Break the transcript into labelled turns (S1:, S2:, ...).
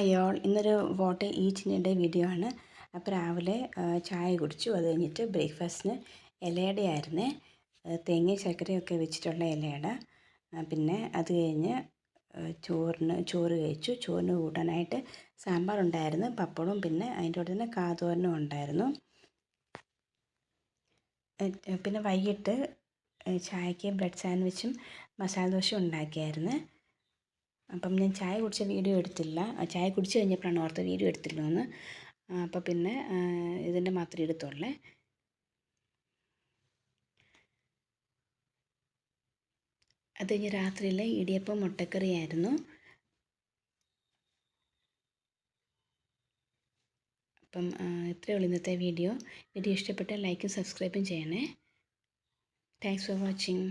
S1: Hi all, ഇന്നൊരു what ഈറ്റിൻ്റെ video ആണ്. അപ്പോൾ രാവിലെ ചായ കുടിച്ചു. അത് കഴിഞ്ഞിട്ട് ബ്രേക്ക്ഫാസ്റ്റിന് ഇലയുടെ ആയിരുന്നേ, തേങ്ങയും ശർക്കരയൊക്കെ വെച്ചിട്ടുള്ള ഇലയുടെ. പിന്നെ അത് കഴിഞ്ഞ് ചോറ് കഴിച്ചു. ചോറിന് കൂട്ടാനായിട്ട് സാമ്പാറുണ്ടായിരുന്നു, പപ്പടവും, പിന്നെ അതിൻ്റെ കൂടെ തന്നെ കാതോരനും ഉണ്ടായിരുന്നു. പിന്നെ വൈകിട്ട് ചായക്ക് ബ്രെഡ് സാൻഡ്വിച്ചും മസാല ദോശയും ഉണ്ടാക്കിയായിരുന്നു. അപ്പം ഞാൻ ചായ കുടിച്ച വീഡിയോ എടുത്തില്ല. ചായ കുടിച്ച് കഴിഞ്ഞപ്പോഴാണ് ഓർത്ത വീഡിയോ എടുത്തില്ല എന്ന്. അപ്പോൾ പിന്നെ ഇതിൻ്റെ മാത്രമേ എടുത്തുള്ളേ. അത് കഴിഞ്ഞ് രാത്രിയിൽ ഇടിയപ്പം മുട്ടക്കറിയായിരുന്നു. അപ്പം ഇത്രയേ ഉള്ളൂ ഇന്നത്തെ വീഡിയോ. ഇഷ്ടപ്പെട്ടാൽ ലൈക്കും സബ്സ്ക്രൈബും ചെയ്യണേ. Thanks for watching.